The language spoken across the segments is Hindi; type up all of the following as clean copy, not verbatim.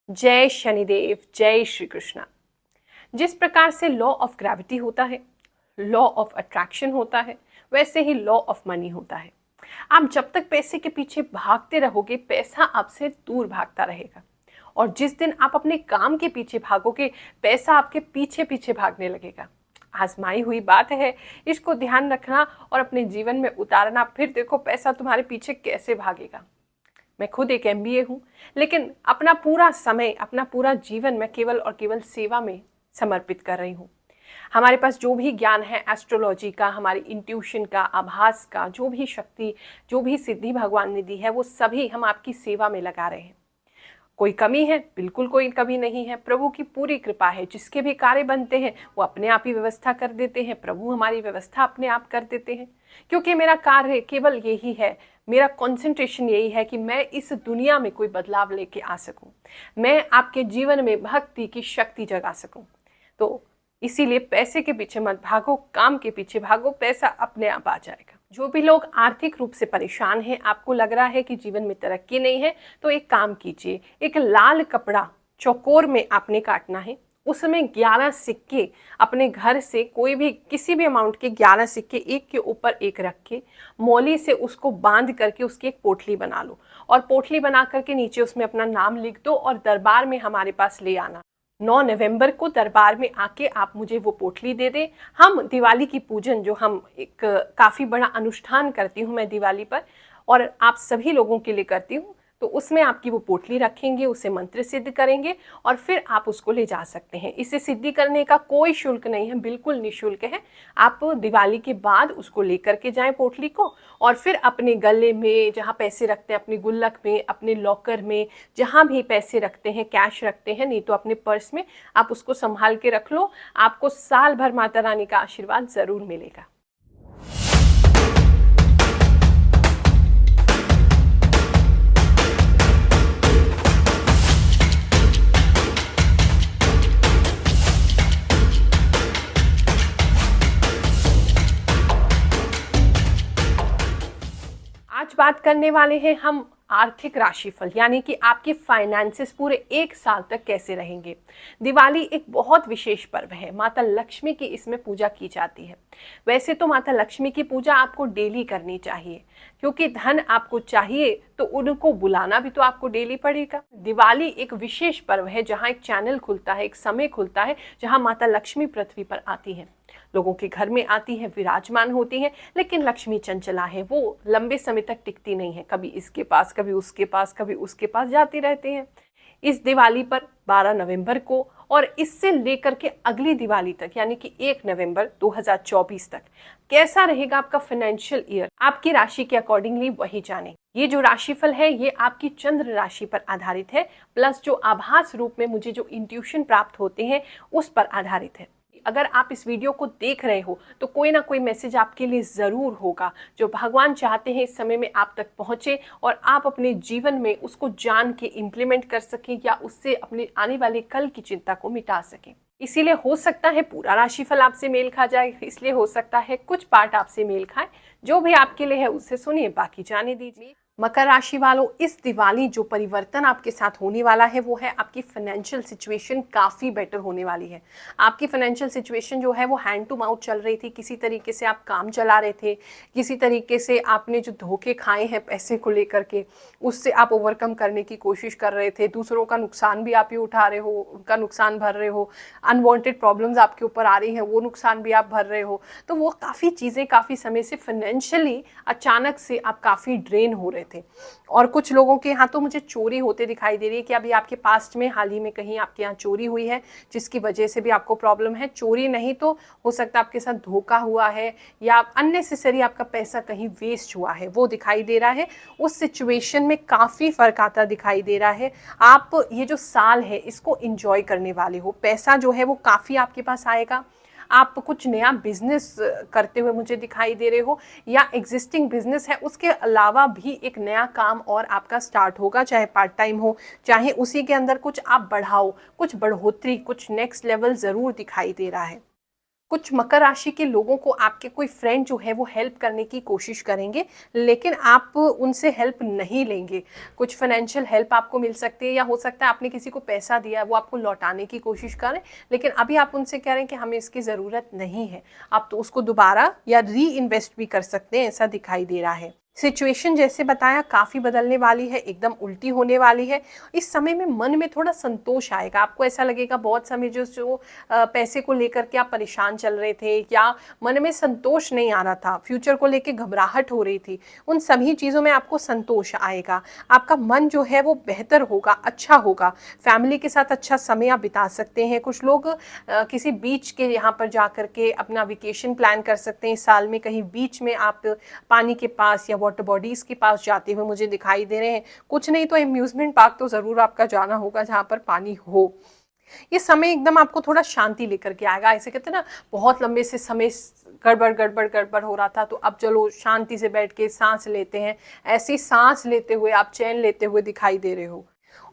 जय शनिदेव, जय श्री कृष्णा। जिस प्रकार से लॉ ऑफ ग्रेविटी होता है, लॉ ऑफ अट्रैक्शन होता है, वैसे ही लॉ ऑफ मनी होता है। आप जब तक पैसे के पीछे भागते रहोगे, पैसा आपसे दूर भागता रहेगा। और जिस दिन आप अपने काम के पीछे भागोगे, पैसा आपके पीछे पीछे भागने लगेगा। आजमाई हुई बात है, इसको ध्यान रखना और अपने जीवन में उतारना। फिर देखो पैसा तुम्हारे पीछे कैसे भागेगा। मैं खुद एक एमबीए हूँ, लेकिन अपना पूरा समय, अपना पूरा जीवन मैं केवल और केवल सेवा में समर्पित कर रही हूँ। हमारे पास जो भी ज्ञान है एस्ट्रोलॉजी का, हमारी इंट्यूशन का, आभास का, जो भी शक्ति, जो भी सिद्धि भगवान ने दी है, वो सभी हम आपकी सेवा में लगा रहे हैं। कोई कमी है? बिल्कुल कोई कमी नहीं है। प्रभु की पूरी कृपा है। जिसके भी कार्य बनते हैं वो अपने आप ही व्यवस्था कर देते हैं। प्रभु हमारी व्यवस्था अपने आप कर देते हैं, क्योंकि मेरा कार्य केवल यही है, मेरा कंसंट्रेशन यही है कि मैं इस दुनिया में कोई बदलाव लेके आ सकूं, मैं आपके जीवन में भक्ति की शक्ति जगा सकूं। तो इसीलिए पैसे के पीछे मत भागो, काम के पीछे भागो, पैसा अपने आप आ जाएगा। जो भी लोग आर्थिक रूप से परेशान हैं, आपको लग रहा है कि जीवन में तरक्की नहीं है, तो एक काम कीजिए। एक लाल कपड़ा चौकोर में आपने काटना है, उसमें 11 सिक्के अपने घर से, कोई भी किसी भी अमाउंट के 11 सिक्के एक के ऊपर एक रख के मौली से उसको बांध करके उसकी एक पोटली बना लो। और पोटली बना करके नीचे उसमें अपना नाम लिख दो और दरबार में हमारे पास ले आना। 9 नवंबर को दरबार में आके आप मुझे वो पोटली दे दें। हम दिवाली की पूजन, जो हम एक काफ़ी बड़ा अनुष्ठान करती हूँ मैं दिवाली पर, और आप सभी लोगों के लिए करती हूँ, तो उसमें आपकी वो पोटली रखेंगे, उसे मंत्र सिद्ध करेंगे और फिर आप उसको ले जा सकते हैं। इसे सिद्धि करने का कोई शुल्क नहीं है, बिल्कुल निःशुल्क है। आप दिवाली के बाद उसको लेकर के जाएं पोटली को, और फिर अपने गले में, जहाँ पैसे रखते हैं, अपने गुल्लक में, अपने लॉकर में, जहाँ भी पैसे रखते हैं, कैश रखते हैं, नहीं तो अपने पर्स में, आप उसको संभाल के रख लो। आपको साल भर माता रानी का आशीर्वाद जरूर मिलेगा। आज बात करने वाले हैं हम आर्थिक राशिफल, यानी कि आपके फाइनेंसेस पूरे एक साल तक कैसे रहेंगे। दिवाली एक बहुत विशेष पर्व है, माता लक्ष्मी की इसमें पूजा की जाती है। वैसे तो माता लक्ष्मी की पूजा आपको डेली करनी चाहिए, क्योंकि धन आपको चाहिए तो उनको बुलाना भी तो आपको डेली पड़ेगा। दिवाली एक विशेष पर्व है जहाँ एक चैनल खुलता है, एक समय खुलता है, जहाँ माता लक्ष्मी पृथ्वी पर आती है, लोगों के घर में आती है, विराजमान होती है। लेकिन लक्ष्मी चंचला है, वो लंबे समय तक टिकती नहीं है, कभी इसके पास, कभी उसके पास, कभी उसके पास जाती रहती है। इस दिवाली पर 12 नवंबर को और इससे लेकर के अगली दिवाली तक, यानी कि 1 नवंबर 2024 तक कैसा रहेगा आपका फाइनेंशियल ईयर, आपकी राशि के अकॉर्डिंगली वही जाने। ये जो राशिफल है ये आपकी चंद्र राशि पर आधारित है, प्लस जो आभास रूप में मुझे जो इंट्यूशन प्राप्त होते हैं उस पर आधारित है। अगर आप इस वीडियो को देख रहे हो तो कोई ना कोई मैसेज आपके लिए ज़रूर होगा, जो भगवान चाहते हैं इस समय में आप तक पहुँचे और आप अपने जीवन में उसको जान के इम्प्लीमेंट कर सकें, या उससे अपने आने वाले कल की चिंता को मिटा सकें। इसीलिए हो सकता है पूरा राशिफल आपसे मेल खा जाए, इसलिए हो सकता है कुछ पार्ट आपसे मेल खाए। जो भी आपके लिए है उसे सुनिए, बाकी जाने दीजिए। मकर राशि वालों, इस दिवाली जो परिवर्तन आपके साथ होने वाला है वो है आपकी फाइनेंशियल सिचुएशन काफ़ी बेटर होने वाली है। आपकी फाइनेंशियल सिचुएशन जो है वो हैंड टू माउथ चल रही थी, किसी तरीके से आप काम चला रहे थे, किसी तरीके से आपने जो धोखे खाए हैं पैसे को लेकर के, उससे आप ओवरकम करने की कोशिश कर रहे थे। दूसरों का नुकसान भी आप ही उठा रहे हो, उनका नुकसान भर रहे हो, अनवांटेड प्रॉब्लम्स आपके ऊपर आ रही हैं, वो नुकसान भी आप भर रहे हो। तो वो काफ़ी चीज़ें काफ़ी समय से फाइनेंशियली अचानक से आप काफ़ी ड्रेन हो रहे थे। और कुछ लोगों के यहाँ तो मुझे चोरी होते दिखाई दे रही है कि अभी आपके पास्ट में हाल ही में कहीं आपके यहाँ चोरी हुई है, जिसकी वजह से भी आपको प्रॉब्लम है। चोरी नहीं तो हो सकता है आपके साथ धोखा हुआ है, या अननेसेसरी आपका पैसा कहीं वेस्ट हुआ है, वो दिखाई दे रहा है। उस सिचुएशन में काफ़ी फ़र्क आता दिखाई दे रहा है। आप ये जो साल है इसको इंजॉय करने वाले हो, पैसा जो है वो काफ़ी आपके पास आएगा। आप कुछ नया बिजनेस करते हुए मुझे दिखाई दे रहे हो, या एग्जिस्टिंग बिजनेस है उसके अलावा भी एक नया काम और आपका स्टार्ट होगा, चाहे पार्ट टाइम हो, चाहे उसी के अंदर कुछ आप बढ़ाओ, कुछ बढ़ोतरी, कुछ नेक्स्ट लेवल ज़रूर दिखाई दे रहा है। कुछ मकर राशि के लोगों को आपके कोई फ्रेंड जो है वो हेल्प करने की कोशिश करेंगे, लेकिन आप उनसे हेल्प नहीं लेंगे। कुछ फाइनेंशियल हेल्प आपको मिल सकती है, या हो सकता है आपने किसी को पैसा दिया है वो आपको लौटाने की कोशिश करें, लेकिन अभी आप उनसे कह रहे हैं कि हमें इसकी ज़रूरत नहीं है। आप तो उसको दोबारा या री इन्वेस्ट भी कर सकते हैं, ऐसा दिखाई दे रहा है। सिचुएशन जैसे बताया काफ़ी बदलने वाली है, एकदम उल्टी होने वाली है। इस समय में मन में थोड़ा संतोष आएगा, आपको ऐसा लगेगा बहुत समय जो जो पैसे को लेकर के आप परेशान चल रहे थे, या मन में संतोष नहीं आ रहा था, फ्यूचर को लेके घबराहट हो रही थी, उन सभी चीज़ों में आपको संतोष आएगा। आपका मन जो है वो बेहतर होगा, अच्छा होगा। फैमिली के साथ अच्छा समय आप बिता सकते हैं। कुछ लोग किसी बीच के यहाँ पर जा कर के अपना वेकेशन प्लान कर सकते हैं। इस साल में कहीं बीच में आप पानी के पास या वाटर बॉडीज़ के पास जाते हुए मुझे दिखाई दे रहे हैं। कुछ नहीं तो अम्यूज़मेंट पार्क तो ज़रूर आपका जाना होगा जहाँ पर पानी हो। ये समय एकदम आपको थोड़ा शांति लेकर के आएगा। ऐसे कहते हैं ना, बहुत लंबे से समय गड़बड़ गड़बड़ गड़बड़ हो रहा था, तो अब चलो शांति से बैठ के सांस लेते हैं। ऐसी सांस लेते हुए आप चैन लेते हुए दिखाई दे रहे हो।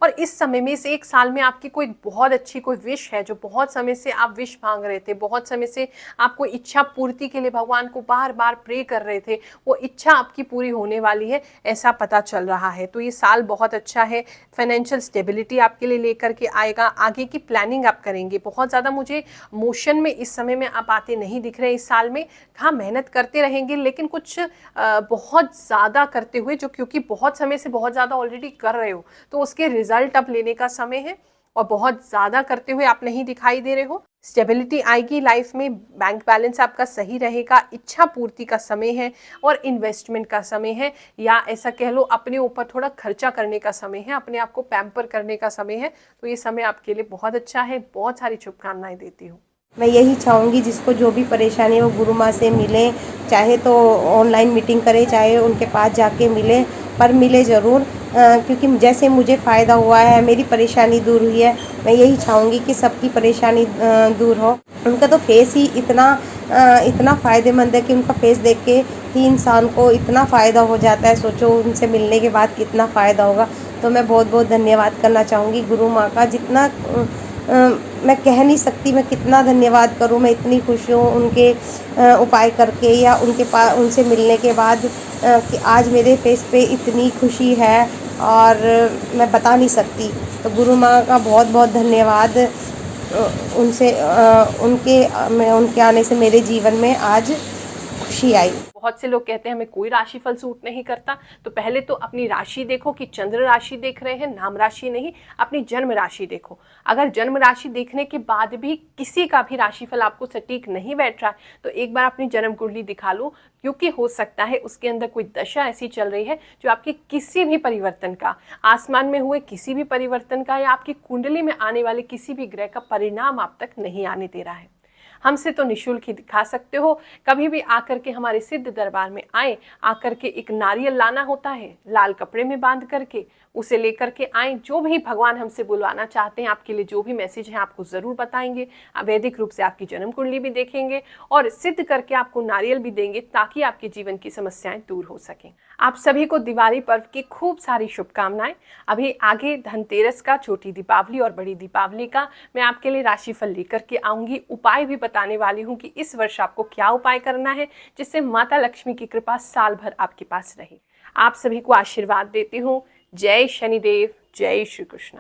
और इस समय में, इस एक साल में आपकी कोई बहुत अच्छी कोई विश है जो बहुत समय से आप विश मांग रहे थे, बहुत समय से आपको इच्छा पूर्ति के लिए भगवान को बार बार प्रे कर रहे थे, वो इच्छा आपकी पूरी होने वाली है, ऐसा पता चल रहा है। तो ये साल बहुत अच्छा है। फाइनेंशियल स्टेबिलिटी आपके लिए लेकर के आएगा। आगे की प्लानिंग आप करेंगे। बहुत ज़्यादा मुझे मोशन में इस समय में आप आते नहीं दिख रहे इस साल में। हाँ, मेहनत करते रहेंगे, लेकिन कुछ बहुत ज़्यादा करते हुए, जो क्योंकि बहुत समय से बहुत ज़्यादा ऑलरेडी कर रहे हो, तो उसके रिजल्ट अब लेने का समय है। और बहुत ज़्यादा करते हुए आप नहीं दिखाई दे रहे हो। स्टेबिलिटी आएगी लाइफ में, बैंक बैलेंस आपका सही रहेगा, इच्छा पूर्ति का समय है और इन्वेस्टमेंट का समय है, या ऐसा कह लो अपने ऊपर थोड़ा खर्चा करने का समय है, अपने आप को पैम्पर करने का समय है। तो ये समय आपके लिए बहुत अच्छा है। बहुत सारी शुभकामनाएं देती हूँ। मैं यही चाहूँगी जिसको जो भी परेशानी है वो गुरु माँ से मिले, चाहे तो ऑनलाइन मीटिंग करे, चाहे उनके पास जाके मिले, पर मिले ज़रूर। क्योंकि जैसे मुझे फ़ायदा हुआ है, मेरी परेशानी दूर हुई है, मैं यही चाहूँगी कि सबकी परेशानी दूर हो। उनका तो फेस ही इतना फ़ायदेमंद है कि उनका फेस देख के ही इंसान को इतना फ़ायदा हो जाता है। सोचो उनसे मिलने के बाद कितना फ़ायदा होगा। तो मैं बहुत बहुत धन्यवाद करना चाहूँगी गुरु माँ का। जितना मैं कह नहीं सकती मैं कितना धन्यवाद करूँ। मैं इतनी खुश हूँ उनके उपाय करके, या उनके पास उनसे मिलने के बाद, कि आज मेरे फेस पे इतनी खुशी है और मैं बता नहीं सकती। तो गुरु माँ का बहुत बहुत धन्यवाद। उनके आने से मेरे जीवन में आज खुशी आई। बहुत से लोग कहते हैं हमें कोई राशिफल सूट नहीं करता। तो पहले तो अपनी राशि देखो कि चंद्र राशि देख रहे हैं, नाम राशि नहीं, अपनी जन्म राशि देखो। अगर जन्म राशि देखने के बाद भी किसी का भी राशिफल आपको सटीक नहीं बैठ रहा है, तो एक बार अपनी जन्म कुंडली दिखा लो, क्योंकि हो सकता है उसके अंदर कोई दशा ऐसी चल रही है जो आपके किसी भी परिवर्तन का, आसमान में हुए किसी भी परिवर्तन का, या आपकी कुंडली में आने वाले किसी भी ग्रह का परिणाम आप तक नहीं आने दे रहा है। हमसे तो निःशुल्क ही दिखा सकते हो। कभी भी आकर के हमारे सिद्ध दरबार में आए, आकर के एक नारियल लाना होता है, लाल कपड़े में बांध करके उसे लेकर के आए। जो भी भगवान हमसे बुलवाना चाहते हैं, आपके लिए जो भी मैसेज है आपको ज़रूर बताएंगे। वैदिक रूप से आपकी जन्म कुंडली भी देखेंगे और सिद्ध करके आपको नारियल भी देंगे, ताकि आपके जीवन की समस्याएं दूर हो सकें। आप सभी को दिवाली पर्व की खूब सारी शुभकामनाएं। अभी आगे धनतेरस का, छोटी दीपावली और बड़ी दीपावली का मैं आपके लिए राशिफल लेकर के आऊँगी। उपाय भी बताने वाली हूँ कि इस वर्ष आपको क्या उपाय करना है, जिससे माता लक्ष्मी की कृपा साल भर आपके पास रहे। आप सभी को आशीर्वाद देती हूँ। जय शनिदेव, जय श्री कृष्ण।